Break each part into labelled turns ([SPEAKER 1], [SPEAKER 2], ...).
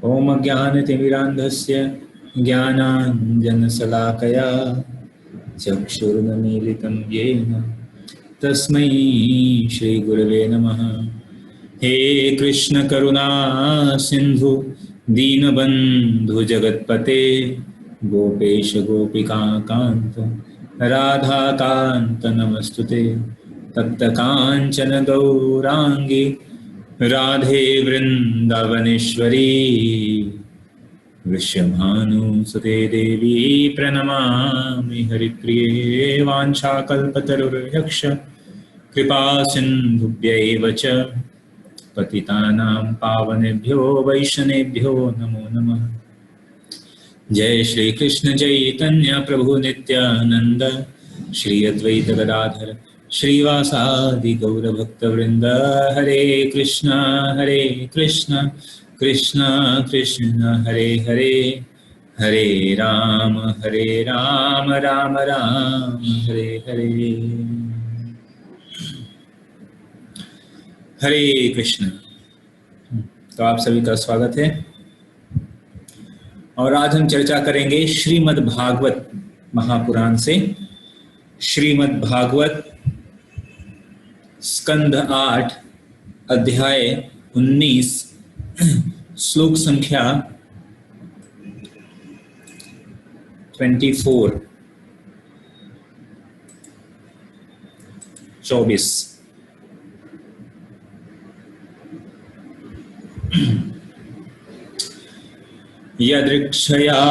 [SPEAKER 1] ओम ज्ञानतिमिरान्धस्य ज्ञानाञ्जनशलाकया चक्षुरुन्मीलितं येन तस्मै श्रीगुरवे नमः। हे कृष्ण करुणा सिंधु दीनबंधु जगत्पते गोपेश गोपिका कांत राधा कांत नमस्तुते। तप्त कांचन गौरांगी राधे वृंदावनेश्वरी विश्वभानुसुते देवी प्रणमामि हरिप्रिये। वाञ्छाकल्पतरुर्यक्ष कृपा सिन्धुभ्यैव च पतितानां पावनेभ्यो वैष्णवेभ्यो नमो नमः। जय श्री कृष्ण चैतन्य प्रभु नित्यानंद श्री अद्वैत गदाधर श्रीवासादि गौरभक्तवृंद। हरे कृष्ण कृष्ण कृष्ण हरे हरे, हरे राम राम राम हरे हरे। हरे कृष्ण। तो आप सभी का स्वागत है और आज हम चर्चा करेंगे श्रीमद् भागवत महापुराण से। श्रीमद् भागवत स्कंध 8 अध्याय 19 श्लोक संख्या 24। यदृक्षयोपपन्नेन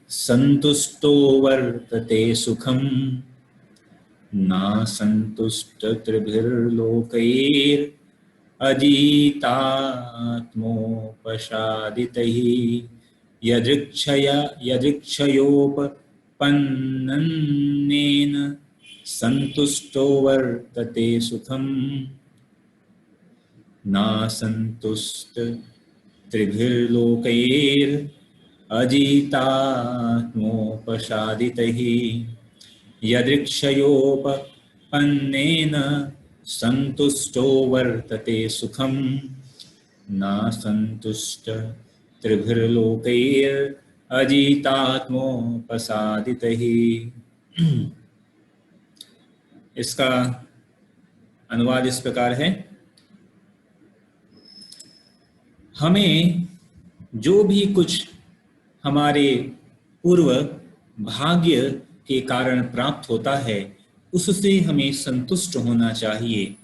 [SPEAKER 1] संतुष्टो वर्तते सुखम नासन्तुष्टत्रिभिर्लोकैरजितात्मोपशादितैः। यदृक्षयोपपन्नेन संतुष्टो वर्तते सुखम नासन्तुष्टत्रिभिर्लोकैरजितात्मोपशादितैः। यदृक्षयोपपन्नेन संतुष्टो वर्तते सुखम नासन्तुष्टत्रिभिर्लोकैरजितात्मोपशादितैः। इसका अनुवाद इस प्रकार है। हमें जो भी कुछ हमारे पूर्व भाग्य के कारण प्राप्त होता है उससे हमें संतुष्ट होना चाहिए,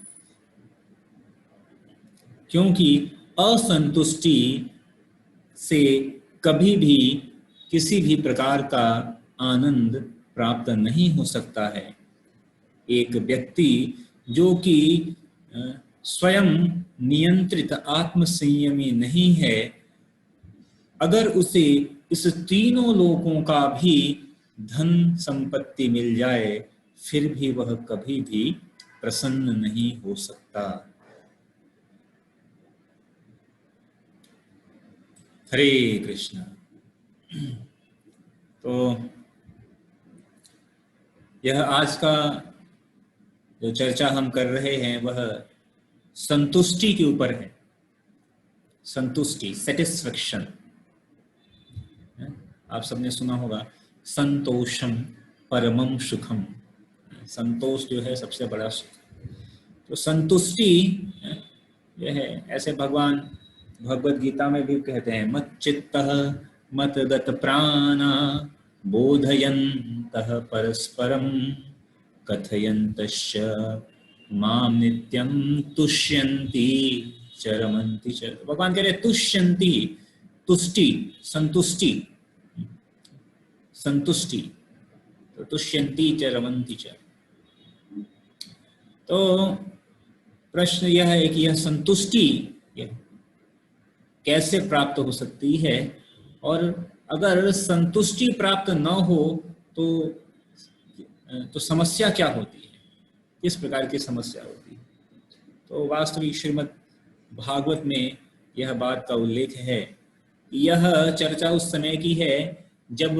[SPEAKER 1] क्योंकि असंतुष्टि से कभी भी किसी भी प्रकार का आनंद प्राप्त नहीं हो सकता है। एक व्यक्ति जो कि स्वयं नियंत्रित आत्म संयमी नहीं है, अगर उसे इस तीनों लोकों का भी धन संपत्ति मिल जाए फिर भी वह कभी भी प्रसन्न नहीं हो सकता। हरे कृष्ण। तो यह आज का जो चर्चा हम कर रहे हैं वह संतुष्टि के ऊपर है। संतुष्टि, सेटिस्फैक्शन। आप सबने सुना होगा संतोषम परमम सुखम। संतोष जो है सबसे बड़ा सुख। तो संतुष्टि यह है, ऐसे भगवान भगवद गीता में भी कहते हैं, मत चित्तः मत गत प्राणा बोधयन्तः परस्परम कथयन्तश्च माम नित्यं तुष्यन्ति च रमन्ति च। भगवान कह रहे तुष्यन्ति, तुष्टि, संतुष्टि, संतुष्टि, तो तुष्यन्ति च रमन्ति च। तो प्रश्न यह है कि यह संतुष्टि कैसे प्राप्त हो सकती है, और अगर संतुष्टि प्राप्त न हो तो समस्या क्या होती है, किस प्रकार की समस्या होती है। तो वास्तविक श्रीमद् भागवत में यह बात का उल्लेख है। यह चर्चा उस समय की है जब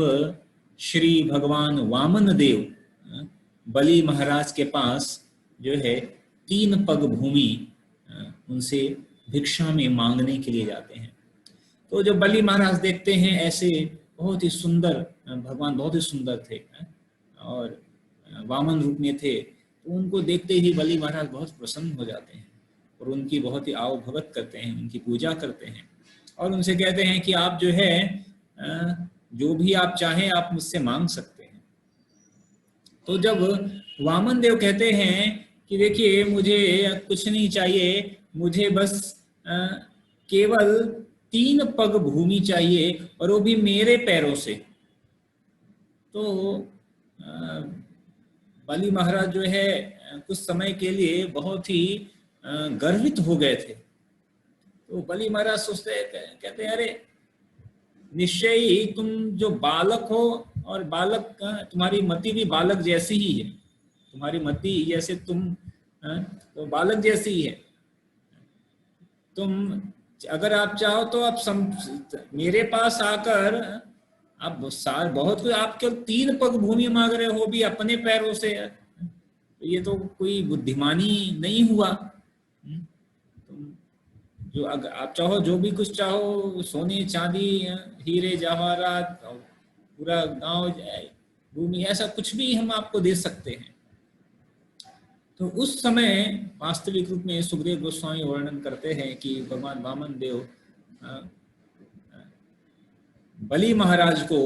[SPEAKER 1] श्री भगवान वामन देव बलि महाराज के पास जो है 3 पग भूमि उनसे भिक्षा में मांगने के लिए जाते हैं। तो जो बलि महाराज देखते हैं ऐसे बहुत ही सुंदर, भगवान बहुत ही सुंदर थे और वामन रूप में थे, तो उनको देखते ही बलि महाराज बहुत प्रसन्न हो जाते हैं और उनकी बहुत ही आव भगत करते हैं, उनकी पूजा करते हैं और उनसे कहते हैं कि आप जो है जो भी आप चाहें आप मुझसे मांग सकते हैं। तो जब वामन देव कहते हैं कि देखिए मुझे कुछ नहीं चाहिए, मुझे बस केवल 3 पग भूमि चाहिए और वो भी मेरे पैरों से, तो बलि महाराज जो है कुछ समय के लिए बहुत ही गर्वित हो गए थे। तो बलि महाराज सोचते कहते हैं अरे निश्चय ही तुम जो बालक हो और बालक तुम्हारी मति भी बालक जैसी ही है, तुम्हारी मति जैसे तुम तो बालक जैसी ही है। तुम अगर आप चाहो तो आप मेरे पास आकर आप बहुत कुछ, आप केवल 3 पग भूमि मांग रहे हो भी अपने पैरों से, तो ये तो कोई बुद्धिमानी नहीं हुआ। जो अगर आप चाहो जो भी कुछ चाहो, सोने चांदी हीरे जवाहरात पूरा गांव भूमि, ऐसा कुछ भी हम आपको दे सकते हैं। तो उस समय वास्तविक रूप में सुखदेव गोस्वामी वर्णन करते हैं कि भगवान वामन देव बलि महाराज को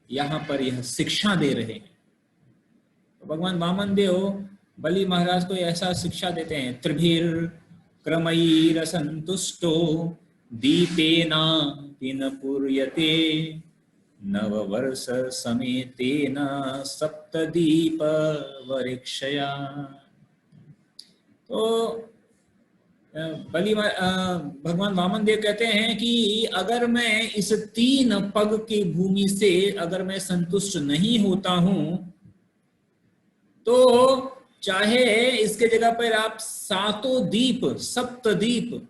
[SPEAKER 1] यहाँ पर यह शिक्षा दे रहे हैं। तो भगवान वामन देव बलि महाराज को ऐसा शिक्षा देते हैं, त्रिभिर क्रमैरसंतुष्टो दीपेना पिन पूर्यते नववर्ष समेतेन सप्तदीप वरीक्षया। तो भगवान वामन देव कहते हैं कि अगर मैं इस 3 पग की भूमि से अगर मैं संतुष्ट नहीं होता हूं तो चाहे इसके जगह पर आप 7 दीप, सप्तदीप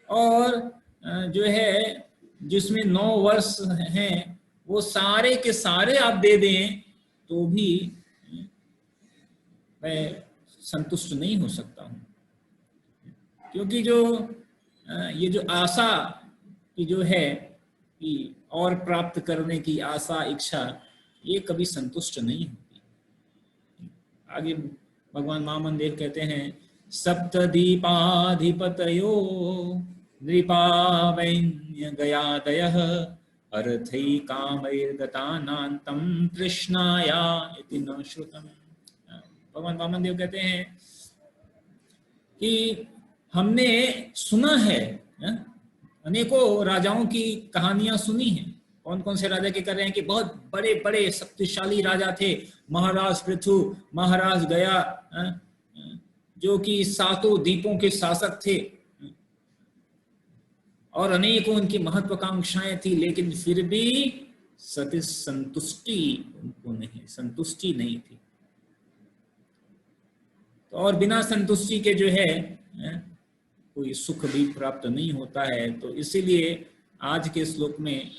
[SPEAKER 1] और जो है जिसमें 9 वर्ष हैं वो सारे के सारे आप दे दें तो भी मैं संतुष्ट नहीं हो सकता हूं। क्योंकि जो ये जो आशा की जो है कि और प्राप्त करने की आशा, इच्छा, ये कभी संतुष्ट नहीं होती। आगे भगवान वामन देव कहते हैं, सप्तदीपाधिपतयो नृपावैन्य गयादयः अर्थै कामैर्गतानान्तं तृष्णाया इति न श्रुतम्। भगवान वामन देव कहते हैं कि हमने सुना है, अनेकों राजाओं की कहानियां सुनी हैं। कौन कौन से राजा के कर रहे हैं कि बहुत बड़े बड़े शक्तिशाली राजा थे, महाराज पृथु, महाराज गया, जो कि 7 द्वीपों के शासक थे और अनेकों उनकी महत्वाकांक्षाएं थी, लेकिन फिर भी संतुष्टि उनको नहीं, संतुष्टि नहीं थी। तो और बिना संतुष्टि के जो है कोई सुख भी प्राप्त नहीं होता है। तो इसीलिए आज के श्लोक में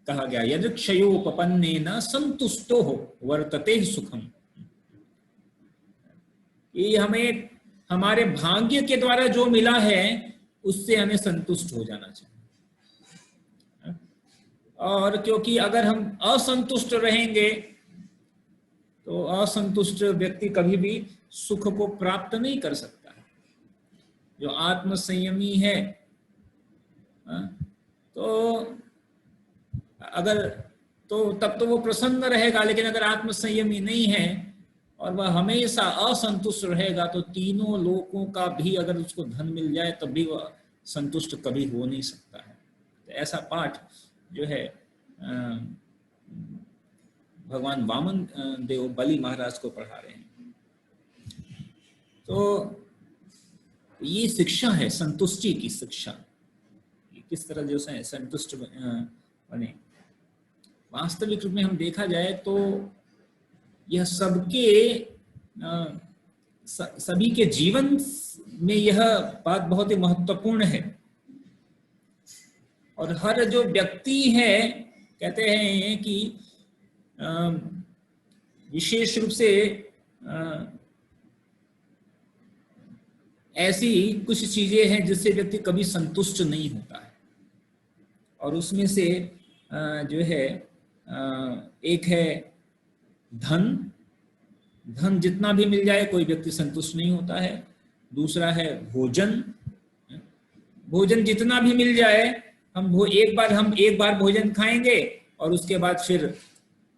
[SPEAKER 1] कहा गया, यदक्षयोपपन्नेन संतुष्टो वर्तते सुखम। ये हमें हमारे भाग्य के द्वारा जो मिला है उससे हमें संतुष्ट हो जाना चाहिए। और क्योंकि अगर हम असंतुष्ट रहेंगे तो असंतुष्ट व्यक्ति कभी भी सुख को प्राप्त नहीं कर सकता। जो आत्म संयमी है तो अगर तो तब तो वो प्रसन्न रहेगा, लेकिन अगर आत्म संयमी नहीं है और वह हमेशा असंतुष्ट रहेगा तो तीनों लोकों का भी अगर उसको धन मिल जाए तब भी वह संतुष्ट कभी हो नहीं सकता है। तो ऐसा पाठ जो है भगवान वामन देव बलि महाराज को पढ़ा रहे हैं। तो ये शिक्षा है संतुष्टि की शिक्षा, किस तरह जो है संतुष्ट बने। वास्तविक रूप में हम देखा जाए तो यह सबके सभी के जीवन में यह बात बहुत ही महत्वपूर्ण है। और हर जो व्यक्ति है कहते हैं कि विशेष रूप से ऐसी कुछ चीजें हैं जिससे व्यक्ति कभी संतुष्ट नहीं होता है, और उसमें से जो है एक है धन। धन जितना भी मिल जाए कोई व्यक्ति संतुष्ट नहीं होता है। दूसरा है भोजन। भोजन जितना भी मिल जाए हम एक बार भोजन खाएंगे और उसके बाद फिर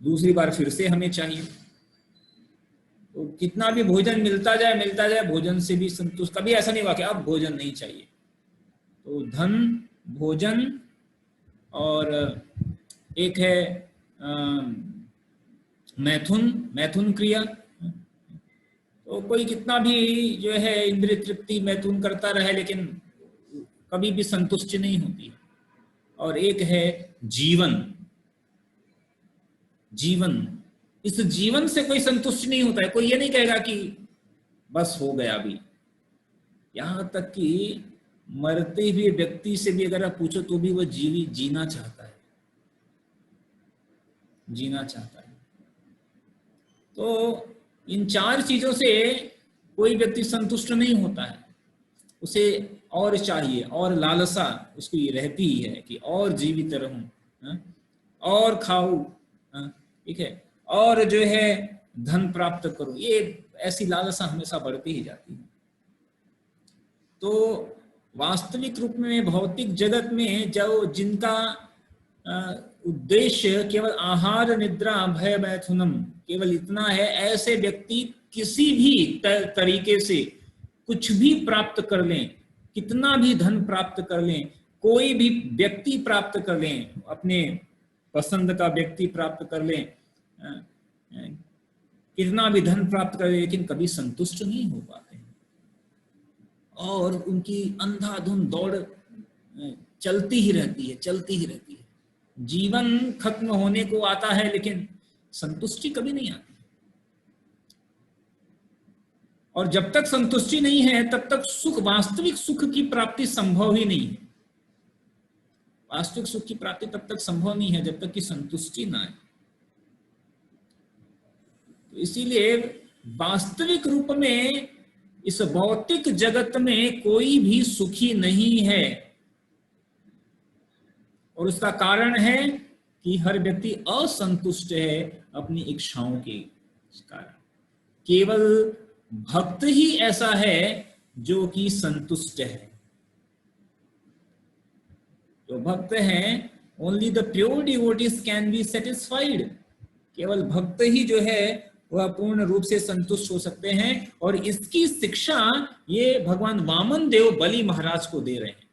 [SPEAKER 1] दूसरी बार फिर से हमें चाहिए। तो कितना भी भोजन मिलता जाए भोजन से भी संतुष्ट, कभी ऐसा नहीं हुआ कि अब भोजन नहीं चाहिए। तो धन, भोजन, और एक है मैथुन क्रिया। तो कोई कितना भी जो है इंद्रिय तृप्ति मैथुन करता रहे लेकिन कभी भी संतुष्टि नहीं होती। और एक है जीवन। इस जीवन से कोई संतुष्ट नहीं होता है। कोई ये नहीं कहेगा कि बस हो गया अभी। यहां तक कि मरते हुए व्यक्ति से भी अगर आप पूछो तो भी वह जीना चाहता है। तो इन चार चीजों से कोई व्यक्ति संतुष्ट नहीं होता है। उसे और चाहिए, और लालसा उसको ये रहती ही है कि और जीवित रहूं, और खाऊं, ठीक है, और जो है धन प्राप्त करूं। ये ऐसी लालसा हमेशा बढ़ती ही जाती है। तो वास्तविक रूप में भौतिक जगत में जो जिनका उद्देश्य केवल आहार, निद्रा, भय, मैथुनम, केवल इतना है, ऐसे व्यक्ति किसी भी तरीके से कुछ भी प्राप्त कर लें, कितना भी धन प्राप्त कर लें, कोई भी व्यक्ति प्राप्त कर लें, अपने पसंद का व्यक्ति प्राप्त कर लें, कितना भी धन प्राप्त कर लें, लेकिन कभी संतुष्ट नहीं हो पाते हैं। और उनकी अंधाधुंध दौड़ चलती ही रहती है। जीवन खत्म होने को आता है लेकिन संतुष्टि कभी नहीं आती। और जब तक संतुष्टि नहीं है तब तक वास्तविक सुख की प्राप्ति संभव ही नहीं है। वास्तविक सुख की प्राप्ति तब तक संभव नहीं है जब तक कि संतुष्टि ना आए। तो इसीलिए वास्तविक रूप में इस भौतिक जगत में कोई भी सुखी नहीं है, और उसका कारण है कि हर व्यक्ति असंतुष्ट है अपनी इच्छाओं के कारण। केवल भक्त ही ऐसा है जो कि संतुष्ट है। जो भक्त हैं, only the pure devotees can be satisfied. केवल भक्त ही जो है वह पूर्ण रूप से संतुष्ट हो सकते हैं। और इसकी शिक्षा ये भगवान वामन देव बलि महाराज को दे रहे हैं।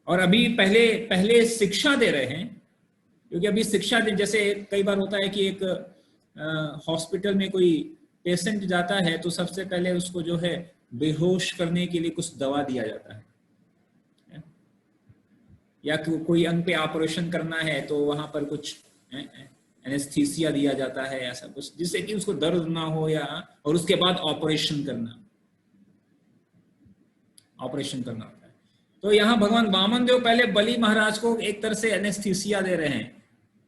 [SPEAKER 1] और अभी पहले शिक्षा दे रहे हैं, क्योंकि अभी शिक्षा दे, जैसे कई बार होता है कि एक हॉस्पिटल में कोई पेशेंट जाता है तो सबसे पहले उसको जो है बेहोश करने के लिए कुछ दवा दिया जाता है, या कोई अंग पे ऑपरेशन करना है तो वहां पर कुछ एनेस्थीसिया दिया जाता है, ऐसा कुछ, जिससे कि उसको दर्द ना हो, या और उसके बाद ऑपरेशन करना होता है। तो यहाँ भगवान वामन देव पहले बलि महाराज को एक तरह से एनेस्थीसिया दे रहे हैं,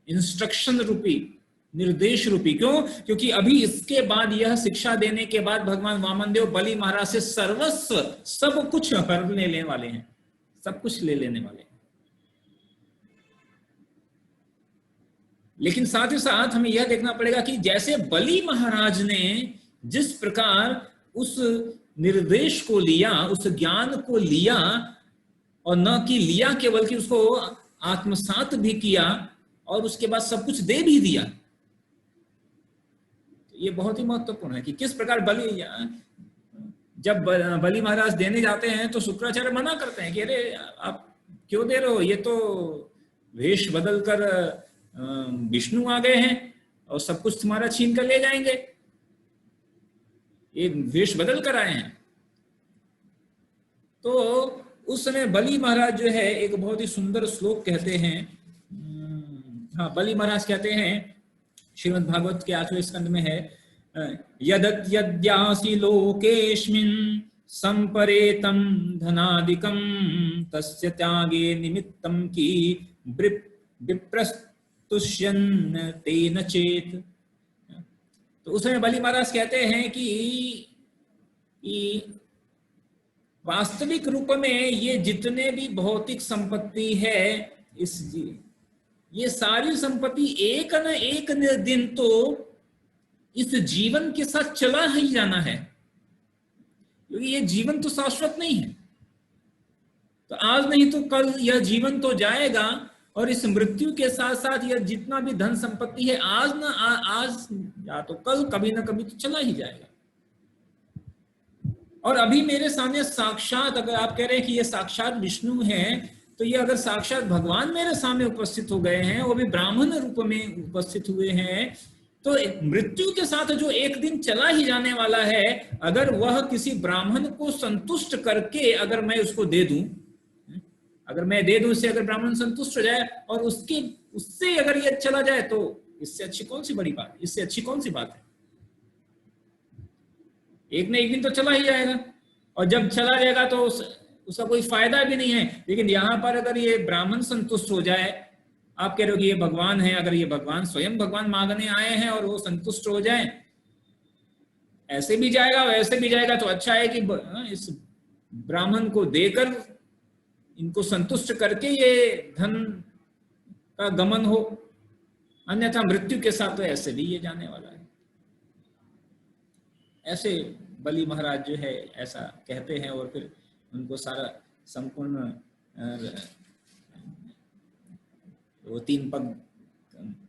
[SPEAKER 1] इंस्ट्रक्शन रूपी, निर्देश रूपी। क्यों? क्योंकि अभी इसके बाद, यह शिक्षा देने के बाद भगवान वामन देव बलि महाराज से सर्वस्व सब कुछ हर लेने वाले हैं, सब कुछ ले लेने वाले हैं। लेकिन साथ ही साथ हमें यह देखना पड़ेगा कि जैसे बलि महाराज ने जिस प्रकार उस निर्देश को लिया, उस ज्ञान को लिया, और न कि लिया केवल कि उसको आत्मसात भी किया और उसके बाद सब कुछ दे भी दिया। ये बहुत ही महत्वपूर्ण है कि किस प्रकार जब बलि महाराज देने जाते हैं तो शुक्राचार्य मना करते हैं कि अरे आप क्यों दे रहे हो, ये तो वेश बदल कर विष्णु आ गए हैं और सब कुछ तुम्हारा छीन कर ले जाएंगे, ये वेश बदल कर आए हैं। तो उस समय बलि महाराज जो है एक बहुत ही सुंदर श्लोक कहते हैं। हाँ, बलि महाराज कहते हैं, श्रीमद् भागवत के 8वें स्कंद में है, यद्यासि लोकेस्मिन् संपरेतं धनादिकं तस्य त्यागे निमित्तं की विप्रस्तुष्यन् तेन चेत। तो उसमें बलि महाराज कहते हैं कि वास्तविक रूप में ये जितने भी भौतिक संपत्ति है, ये सारी संपत्ति एक न एक दिन तो इस जीवन के साथ चला ही जाना है, क्योंकि ये जीवन तो शाश्वत नहीं है। तो आज नहीं तो कल यह जीवन तो जाएगा, और इस मृत्यु के साथ साथ यह जितना भी धन संपत्ति है आज या तो कल कभी ना कभी तो चला ही जाएगा। और अभी मेरे सामने साक्षात, अगर आप कह रहे हैं कि ये साक्षात विष्णु हैं, तो ये अगर साक्षात भगवान मेरे सामने उपस्थित हो गए हैं, वो भी ब्राह्मण रूप में उपस्थित हुए हैं, तो मृत्यु के साथ जो एक दिन चला ही जाने वाला है, अगर वह किसी ब्राह्मण को संतुष्ट करके अगर मैं उसको दे दूं, अगर मैं दे दूं उससे, अगर ब्राह्मण संतुष्ट हो जाए और उससे अगर ये चला जाए, तो इससे अच्छी कौन सी बड़ी बात, इससे अच्छी कौन सी बात है। एक न एक दिन तो चला ही जाएगा, और जब चला जाएगा तो उसका कोई फायदा भी नहीं है। लेकिन यहाँ पर अगर ये ब्राह्मण संतुष्ट हो जाए, आप कह रहे हो कि ये भगवान है, अगर ये भगवान स्वयं भगवान मांगने आए हैं और वो संतुष्ट हो जाए, ऐसे भी जाएगा वैसे भी जाएगा, तो अच्छा है कि इस ब्राह्मण को देकर इनको संतुष्ट करके ये धन का गमन हो, अन्यथा मृत्यु के साथ तो ऐसे भी ये जाने वाला है। ऐसे बलि महाराज जो है ऐसा कहते हैं, और फिर उनको सारा संपूर्ण वो 3 पग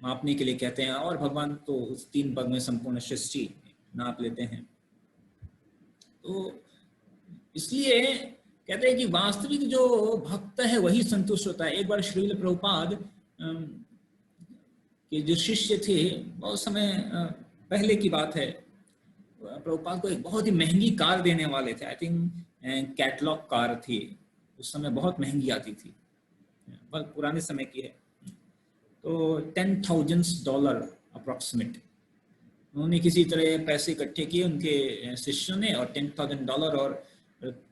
[SPEAKER 1] मापने के लिए कहते हैं, और भगवान तो उस 3 पग में संपूर्ण सृष्टि नाप लेते हैं। तो इसलिए कहते हैं कि वास्तविक जो भक्त है वही संतुष्ट होता है। एक बार श्रील प्रभुपाद के जो शिष्य थे, बहुत समय पहले की बात है, प्रभुपाद को एक बहुत ही महंगी कार देने वाले थे। आई थिंक कैटलॉग कार थी, उस समय बहुत महंगी आती थी, बहुत पुराने समय की है। तो $10,000 अप्रोक्सीमेट उन्होंने किसी तरह पैसे इकट्ठे किए उनके शिष्यों ने, और $10,000, और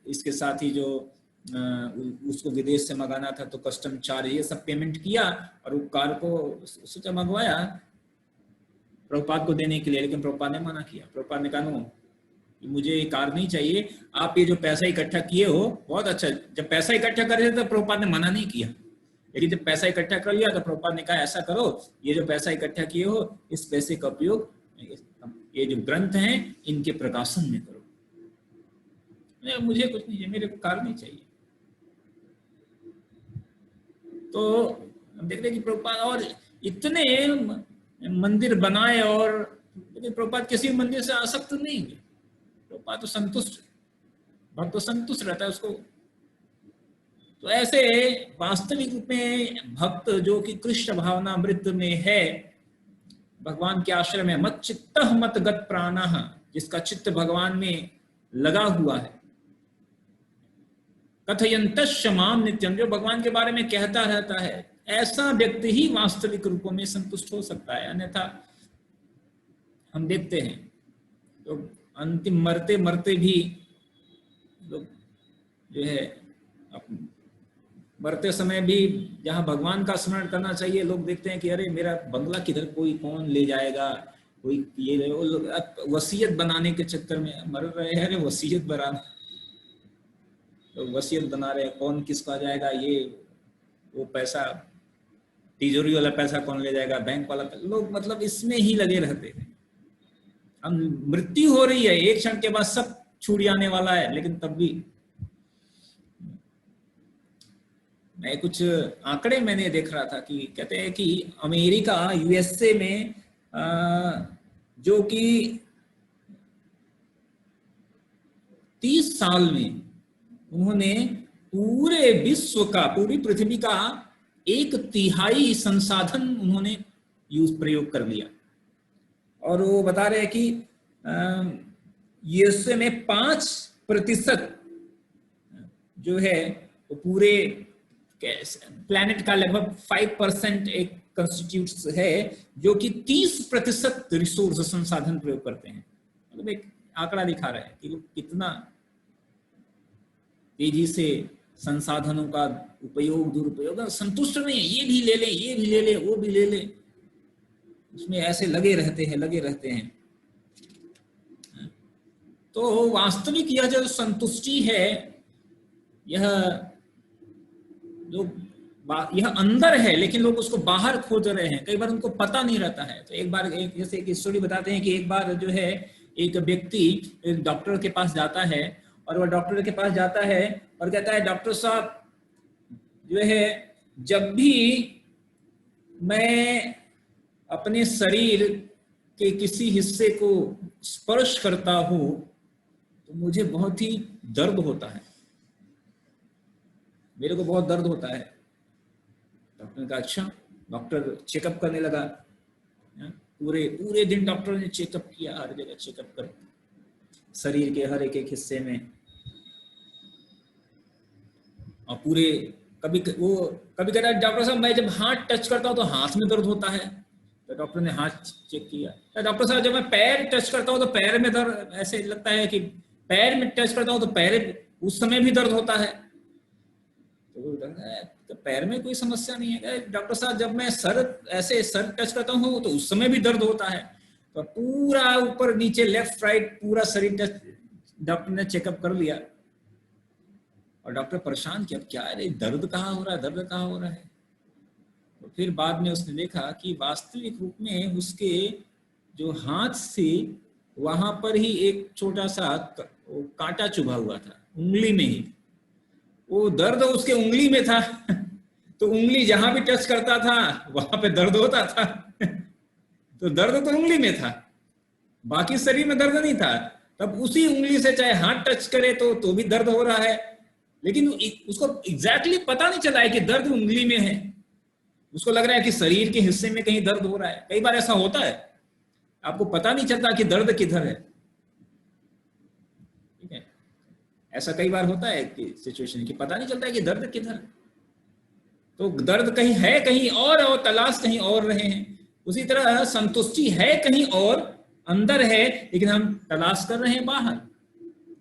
[SPEAKER 1] इसके साथ ही जो उसको विदेश से मंगाना था तो कस्टम चार्ज ये सब पेमेंट किया, और वो कार को सोचा मंगवाया प्रभुपाद को देने के लिए। लेकिन प्रभुपाद ने मना किया। प्रभुपाद ने कहा नो, मुझे ये कार नहीं चाहिए, आप ये जो पैसा इकट्ठा किए हो बहुत अच्छा। जब पैसा इकट्ठा कर रहे थे तो प्रभुपाद ने मना नहीं किया, लेकिन जब पैसा इकट्ठा कर लिया तो प्रभुपाद ने कहा ऐसा करो, ये जो पैसा इकट्ठा किए हो इस पैसे का उपयोग ये जो ग्रंथ हैं इनके प्रकाशन में करो। मुझे कुछ नहीं चाहिए, मेरे को कार नहीं चाहिए। तो हम देखते हैं कि प्रभुपाद और इतने मंदिर बनाए, और लेकिन प्रभुपाद किसी मंदिर से आसक्त नहीं हुए। प्रभुपाद तो संतुष्ट, भक्त तो संतुष्ट रहता है उसको। तो ऐसे वास्तविक रूप में भक्त जो कि कृष्ण भावनामृत में है, भगवान के आश्रय में, मत चित्तः मत गत प्राणः, जिसका चित्त भगवान में लगा हुआ है, कथयन्तश्च माम नित्यं, जो भगवान के बारे में कहता रहता है, ऐसा व्यक्ति ही वास्तविक रूपों में संतुष्ट हो सकता है। अन्यथा हम देखते हैं तो अंतिम मरते मरते भी लोग जो है मरते समय भी जहां भगवान का स्मरण करना चाहिए, लोग देखते हैं कि अरे मेरा बंगला किधर, कोई कौन ले जाएगा, कोई ये, वो लोग वसीयत बनाने के चक्कर में मर रहे हैं। अरे वसीयत बनाना, तो वसीयत बना रहे हैं, कौन किसका जाएगा, ये वो पैसा, तिजोरी वाला पैसा कौन ले जाएगा, बैंक वाला, लोग मतलब इसमें ही लगे रहते हैं। हम मृत्यु हो रही है, एक क्षण के बाद सब छूट जाने वाला है, लेकिन तब भी मैं कुछ आंकड़े मैंने देख रहा था कि कहते हैं कि अमेरिका, यूएसए में जो कि 30 साल में उन्होंने पूरे विश्व का, पूरी पृथ्वी का 1/3 संसाधन उन्होंने प्रयोग कर लिया। और वो बता रहे हैं कि यूएसए में 5% जो है वो पूरे प्लैनेट का लगभग 5% एक कंस्टिट्यूट है, जो कि 30% रिसोर्स संसाधन प्रयोग करते हैं। मतलब एक आंकड़ा दिखा रहा है कि कितना तेजी से संसाधनों का उपयोग दुरुपयोग, संतुष्ट नहीं है, ये भी ले ले, ये भी ले ले, वो भी ले ले, उसमें ऐसे लगे रहते हैं। तो वास्तविक यह जो संतुष्टि है, यह अंदर है, लेकिन लोग उसको बाहर खोज रहे हैं, कई बार उनको पता नहीं रहता है। तो एक बार जैसे एक स्टोरी बताते हैं कि एक बार जो है एक व्यक्ति एक डॉक्टर के पास जाता है, और वह डॉक्टर के पास जाता है और कहता है, डॉक्टर साहब जो है, जब भी मैं अपने शरीर के किसी हिस्से को स्पर्श करता हूं तो मुझे बहुत ही दर्द होता है, मेरे को बहुत दर्द होता है। डॉक्टर ने कहा अच्छा। डॉक्टर चेकअप करने लगा, पूरे दिन डॉक्टर ने चेकअप किया, हर जगह चेकअप कर, शरीर के हर एक हिस्से में, और पूरे कभी कहता है, डॉक्टर साहब मैं जब हाथ टच करता हूँ तो हाथ में दर्द होता है। तो डॉक्टर ने हाथ चेक किया, तो डॉक्टर साहब जब मैं पैर टच करता हूँ तो पैर में दर्द, ऐसे लगता है कि पैर में टच करता हूँ तो पैर उस समय भी दर्द होता है। तो पैर में कोई समस्या नहीं है। डॉक्टर साहब जब मैं सर टच करता हूँ तो उस समय भी दर्द होता है। तो पूरा ऊपर नीचे लेफ्ट राइट पूरा शरीर टच डॉक्टर ने चेकअप कर लिया, और डॉक्टर परेशान कि अब क्या है, दर्द कहाँ हो रहा है। तो फिर बाद में उसने देखा कि वास्तविक रूप में उसके जो हाथ से वहां पर ही एक छोटा सा कांटा चुभा हुआ था, उंगली में ही, वो दर्द उसके उंगली में था। तो उंगली जहां भी टच करता था वहां पे दर्द होता था। तो दर्द तो उंगली में था, बाकी शरीर में दर्द नहीं था। तब उसी उंगली से चाहे हाथ टच करे तो भी दर्द हो रहा है, लेकिन उसको एग्जैक्टली पता नहीं चला है कि दर्द उंगली में है। उसको लग रहा है कि शरीर के हिस्से में कहीं दर्द हो रहा है। कई बार ऐसा होता है, आपको पता नहीं चलता कि दर्द किधर है। ठीक है, ऐसा कई बार होता है कि सिचुएशन कि पता नहीं चलता है कि दर्द किधर है। तो दर्द कहीं है कहीं और तलाश कहीं और रहे हैं। उसी तरह संतुष्टि है कहीं और अंदर है, लेकिन हम तलाश कर रहे हैं बाहर,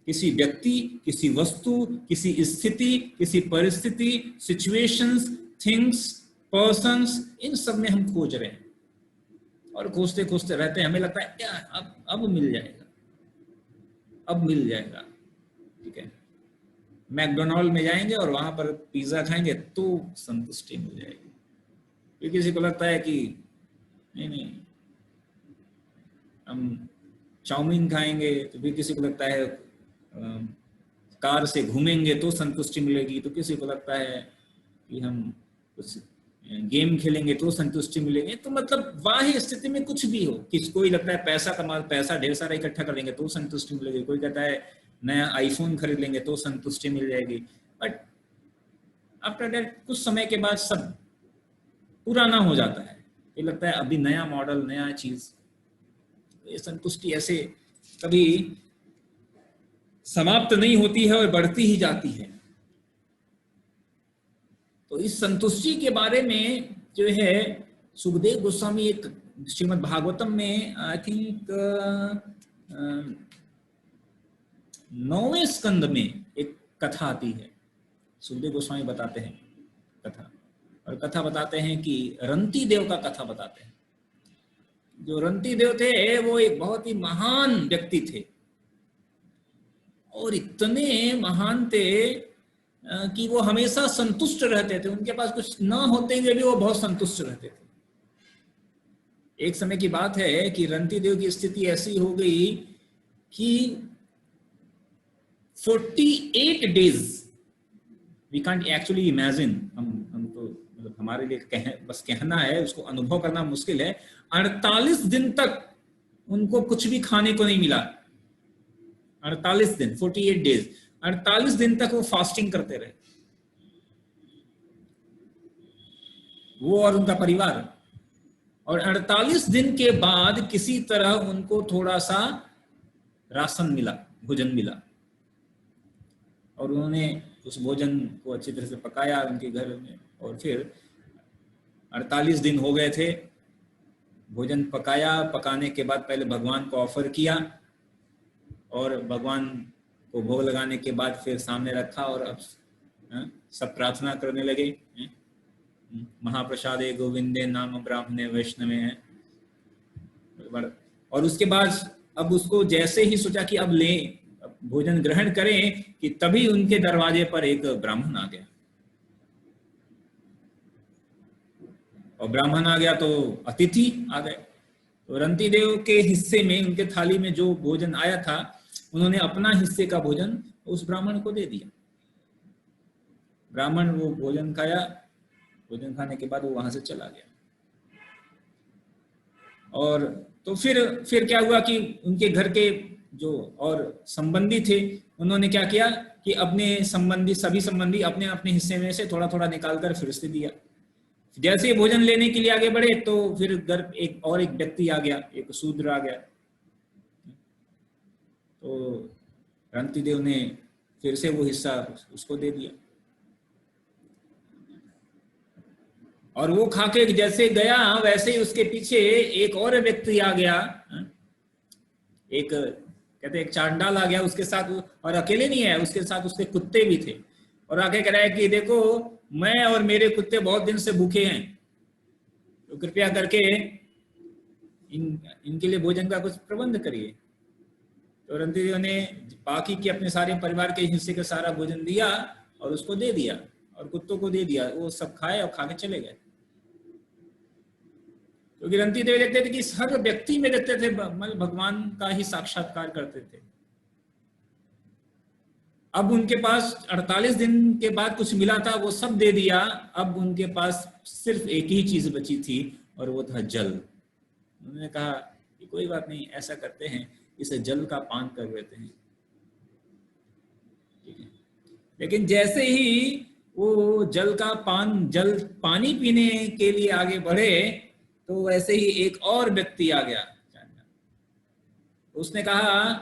[SPEAKER 1] किसी व्यक्ति, किसी वस्तु, किसी स्थिति, किसी परिस्थिति, सिचुएशंस, थिंग्स, पर्सन्स, इन सब में हम खोज रहे हैं और खोजते खोजते रहते हैं। हमें लगता है क्या अब मिल जाएगा, अब मिल जाएगा। ठीक है, मैकडोनाल्ड में जाएंगे और वहां पर पिज्जा खाएंगे तो संतुष्टि मिल जाएगी। फिर किसी को लगता है कि नहीं हम चाउमीन खाएंगे, तो फिर किसी को लगता है कार से घूमेंगे तो संतुष्टि मिलेगी, तो किसी को लगता है कि हम कुछ गेम खेलेंगे तो संतुष्टि मिलेगी। तो मतलब बाह्य स्थिति में कुछ भी हो, कोई लगता है पैसा ढेर सारा इकट्ठा कर लेंगे तो संतुष्टि मिलेगी, कोई कहता है नया आईफोन खरीद लेंगे तो संतुष्टि मिल जाएगी। बट आफ्टर दैट कुछ समय के बाद सब पुराना हो जाता है, ये लगता है अभी नया मॉडल, नया चीज। ये संतुष्टि ऐसे कभी समाप्त नहीं होती है और बढ़ती ही जाती है। तो इस संतुष्टि के बारे में जो है सुखदेव गोस्वामी एक श्रीमद् भागवतम में आई थिंक 9वें स्कंद में एक कथा आती है। सुखदेव गोस्वामी बताते हैं कथा, और कथा बताते हैं कि रंती देव का कथा बताते हैं। जो रंती देव थे वो एक बहुत ही महान व्यक्ति थे, और इतने महान थे कि वो हमेशा संतुष्ट रहते थे। उनके पास कुछ न होते हुए भी वो बहुत संतुष्ट रहते थे। एक समय की बात है कि रंती देव की स्थिति ऐसी हो गई कि 48 days, we can't actually imagine, हम तो मतलब हमारे लिए बस कहना है, उसको अनुभव करना मुश्किल है। 48 दिन तक उनको कुछ भी खाने को नहीं मिला। 48 दिन, 48 डेज, 48 दिन तक वो फास्टिंग करते रहे, वो और उनका परिवार। और 48 दिन के बाद किसी तरह उनको थोड़ा सा राशन मिला, भोजन मिला, और उन्होंने उस भोजन को अच्छी तरह से पकाया उनके घर में। और फिर 48 दिन हो गए थे, भोजन पकाया, पकाने के बाद पहले भगवान को ऑफर किया, और भगवान वो भोग लगाने के बाद फिर सामने रखा और अब सब प्रार्थना करने लगे, महाप्रसादे गोविंदे नाम ब्राह्मणे वैष्णवे है। और उसके बाद अब उसको जैसे ही सोचा कि अब ले भोजन ग्रहण करें कि तभी उनके दरवाजे पर एक ब्राह्मण आ गया। और ब्राह्मण आ गया तो अतिथि आ गए। तो रंती देव के हिस्से में, उनके थाली में जो भोजन आया था, उन्होंने अपना हिस्से का भोजन उस ब्राह्मण को दे दिया। ब्राह्मण वो भोजन खाया, भोजन खाने के बाद वो वहां से चला गया। और तो फिर क्या हुआ कि उनके घर के जो और संबंधी थे, उन्होंने क्या किया कि अपने सभी संबंधी अपने अपने हिस्से में से थोड़ा थोड़ा निकालकर फिर से दिया। जैसे ही भोजन लेने के लिए आगे बढ़े तो फिर घर एक व्यक्ति आ गया, एक शूद्र आ गया। तो रंती देव ने फिर से वो हिस्सा उसको दे दिया। और वो खाके जैसे गया वैसे ही उसके पीछे एक और व्यक्ति आ गया, एक चांडाल आ गया उसके साथ। और अकेले नहीं है, उसके साथ उसके कुत्ते भी थे। और आके कह रहा है कि देखो, मैं और मेरे कुत्ते बहुत दिन से भूखे हैं, तो कृपया करके इनके लिए भोजन का कुछ प्रबंध करिए। तो रंती देव ने बाकी के अपने सारे परिवार के हिस्से का सारा भोजन दिया और उसको दे दिया और कुत्तों को दे दिया। वो सब खाए और खा के चले गए। क्योंकि रंती देव देखते थे कि हर व्यक्ति में देखते थे भगवान का ही साक्षात्कार करते थे। अब उनके पास 48 दिन के बाद कुछ मिला था, वो सब दे दिया। अब उनके पास सिर्फ एक ही चीज बची थी और वो था जल। उन्होंने कहा कि कोई बात नहीं, ऐसा करते हैं, इसे जल का पान कर लेते हैं। ठीक है। लेकिन जैसे ही वो जल पानी पीने के लिए आगे बढ़े तो वैसे ही एक और व्यक्ति आ गया। उसने कहा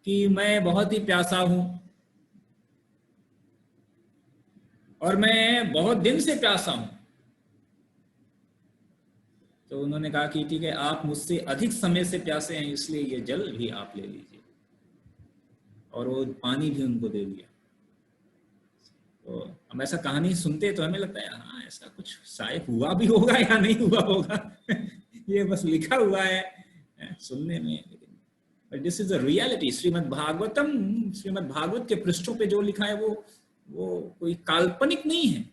[SPEAKER 1] कि मैं बहुत ही प्यासा हूं और मैं बहुत दिन से प्यासा हूं। तो उन्होंने कहा कि ठीक है, आप मुझसे अधिक समय से प्यासे हैं, इसलिए ये जल भी आप ले लीजिए। और वो पानी भी उनको दे दिया। तो हम ऐसा कहानी सुनते तो हमें लगता है हाँ ऐसा कुछ शायद हुआ भी होगा या नहीं हुआ होगा ये बस लिखा हुआ है सुनने में। लेकिन this is a reality. Shrimad Bhagavat के पृष्ठों पे जो लिखा है वो कोई काल्पनिक नहीं है।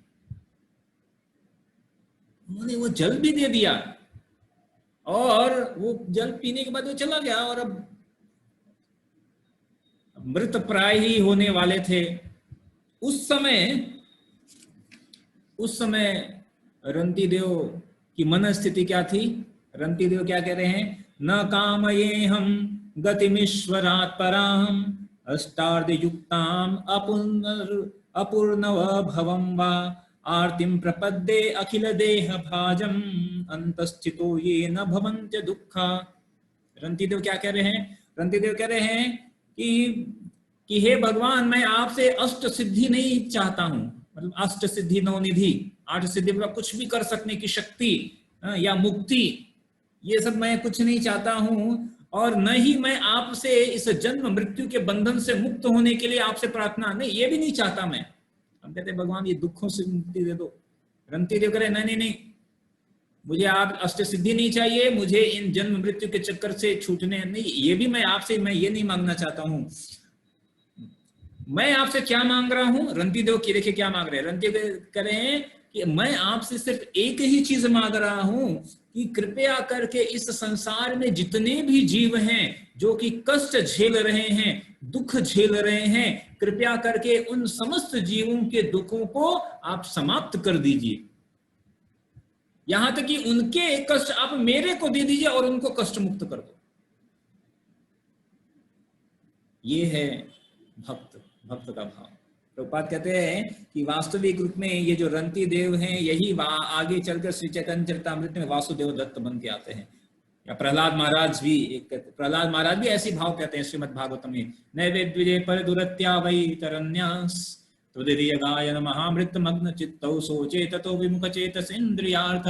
[SPEAKER 1] उन्होंने वो जल भी दे दिया और वो जल पीने के बाद वो चला गया। और अब मृत प्राय ही होने वाले थे। उस समय रंती देव की मन स्थिति क्या थी? रंती देव क्या कह रहे हैं? न कामये हम गतिमीश्वरात् पराम अष्टार्ध युक्ताम अपूर्णव भवम वा आर्तिम प्रपद्ये अखिल देह भाजम अंतस्थितो ये न भवन्त्य दुःखा। रंतीदेव क्या कह रहे हैं? रंतीदेव कह रहे हैं कि हे भगवान, मैं आपसे अष्ट सिद्धि नहीं चाहता हूं। मतलब अष्ट सिद्धि नवनिधि, 8 सिद्धि पर कुछ भी कर सकने की शक्ति या मुक्ति, ये सब मैं कुछ नहीं चाहता हूं। और न ही मैं आपसे इस जन्म मृत्यु के बंधन से मुक्त होने के लिए आपसे प्रार्थना, नहीं, ये भी नहीं चाहता मैं। हम कहते भगवान ये दुखों से मुक्ति दे दो। रंतीदेव करे नहीं, मुझे आप अष्ट सिद्धि नहीं चाहिए, मुझे इन जन्म मृत्यु के चक्कर से छूटने नहीं, ये भी मैं आपसे मैं ये नहीं मांगना चाहता हूं। मैं आपसे क्या मांग रहा हूं? रंतीदेव की देखिए क्या मांग रहे हैं। रंतीदेव कह रहे हैं कि मैं आपसे सिर्फ एक ही चीज मांग रहा हूं कि कृपया करके इस संसार में जितने भी जीव हैं जो कि कष्ट झेल रहे हैं, दुख झेल रहे हैं, कृपया करके उन समस्त जीवों के दुखों को आप समाप्त कर दीजिए। यहां तक कि उनके कष्ट आप मेरे को दे दीजिए और उनको कष्ट मुक्त कर दो। ये है भक्त का भाव। प्रभुपाद कहते हैं कि वास्तविक रूप में ये जो रंती देव हैं, यही आगे चलकर श्री चैतन्य चरितामृत में वासुदेव दत्त बन के आते हैं। या प्रहलाद महाराज भी ऐसी भाव कहते हैं श्रीमद् भागवतम में, नैवेद्य पर दुरत्या वै तरन्यास त्वदीय गायन महामृत मग्न चित्तौ सोचे ततो विमुख चेतस इंद्रियार्थ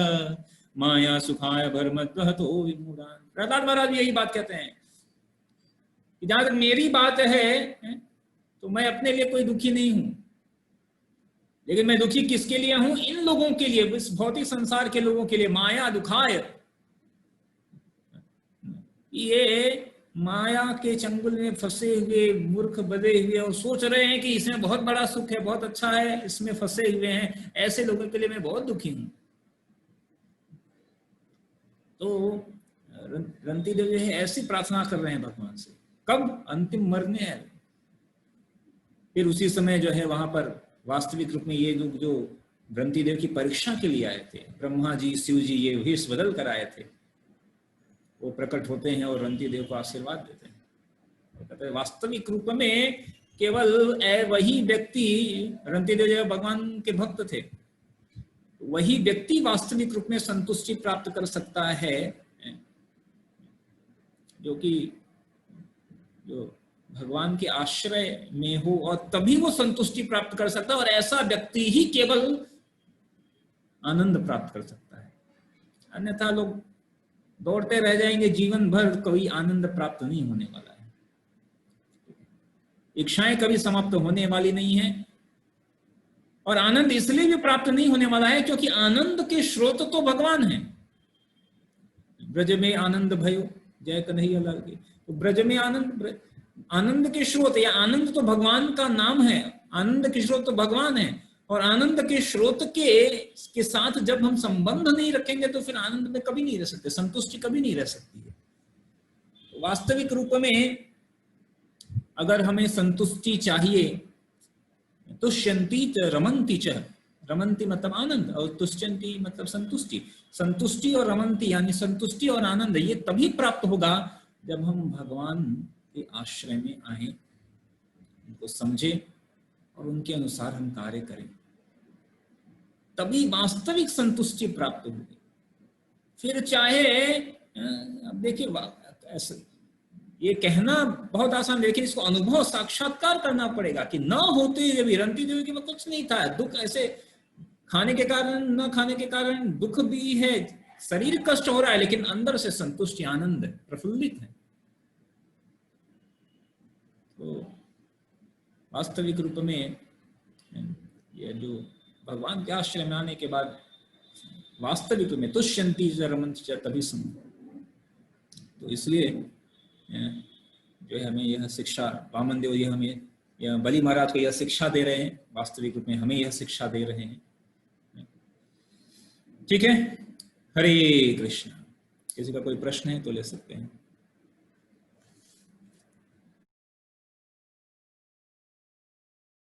[SPEAKER 1] माया सुखाय भरमद्वहतो विमूढ़ान्। प्रहलाद महाराज भी यही बात कहते हैं कि जहां तक मेरी बात है तो मैं अपने लिए कोई दुखी नहीं हूं, लेकिन मैं दुखी किसके लिए हूं? इन लोगों के लिए, इस भौतिक संसार के लोगों के लिए। माया दुखाय, ये माया के चंगुल में फंसे हुए मूर्ख बदे हुए और सोच रहे हैं कि इसमें बहुत बड़ा सुख है, बहुत अच्छा है, इसमें फंसे हुए हैं, ऐसे लोगों के लिए मैं बहुत दुखी हूं। तो रंती देवी है ऐसी प्रार्थना कर रहे हैं भगवान से, कब? अंतिम मरने है। फिर उसी समय जो है वहां पर वास्तविक रूप में ये लोग जो रंती देव की परीक्षा के लिए आए थे, ब्रह्मा जी, शिव जी, ये वेश बदल कर आए थे, वो प्रकट होते हैं और रंती देव को आशीर्वाद देते हैं। तो कहते हैं वास्तविक रूप में केवल वही व्यक्ति, रंती देव जो भगवान के भक्त थे, वही व्यक्ति वास्तविक रूप में संतुष्टि प्राप्त कर सकता है जो कि जो भगवान के आश्रय में हो, और तभी वो संतुष्टि प्राप्त कर सकता है, और ऐसा व्यक्ति ही केवल आनंद प्राप्त कर सकता है। अन्यथा लोग दौड़ते रह जाएंगे जीवन भर, कभी आनंद प्राप्त नहीं होने वाला है। इच्छाएं कभी समाप्त होने वाली नहीं है, और आनंद इसलिए भी प्राप्त नहीं होने वाला है क्योंकि आनंद के स्रोत तो भगवान है। ब्रज में आनंद भयो जय कन्हैया लाल की। तो ब्रज में आनंद, आनंद के स्रोत, या आनंद तो भगवान का नाम है, आनंद के स्रोत तो भगवान है, और आनंद के स्रोत के साथ जब हम संबंध नहीं रखेंगे तो फिर आनंद में कभी नहीं रह सकते, संतुष्टि कभी नहीं रह सकती है। तो वास्तविक रूप में अगर हमें संतुष्टि चाहिए, तुष्यंती च रमंती च, रमंती मतलब आनंद और तुष्यंती मतलब संतुष्टि। संतुष्टि और रमंती यानी संतुष्टि और आनंद ये तभी प्राप्त होगा जब हम भगवान के आश्रय में आए, उनको समझे और उनके अनुसार हम कार्य करें, तभी वास्तविक संतुष्टि प्राप्त होगी। फिर चाहे अब देखिए ऐसे ये कहना बहुत आसान, लेकिन इसको अनुभव साक्षात्कार करना पड़ेगा कि न होते जब रंती देवी के में कुछ नहीं था, दुख ऐसे खाने के कारण, न खाने के कारण दुख भी है, शरीर कष्ट हो रहा है, लेकिन अंदर से संतुष्टि, आनंद, प्रफुल्लित है। तो वास्तविक रूप में ये जो भगवान के आश्रय में आने के बाद वास्तविक रूप में तुष्यंती रमंती तभी संभव। तो इसलिए जो है हमें यह शिक्षा, वामन देव जी हमें, या बलि महाराज को यह शिक्षा दे रहे हैं, वास्तविक रूप में हमें यह शिक्षा दे रहे हैं। ठीक है, हरे कृष्ण। किसी का कोई प्रश्न है तो ले सकते हैं।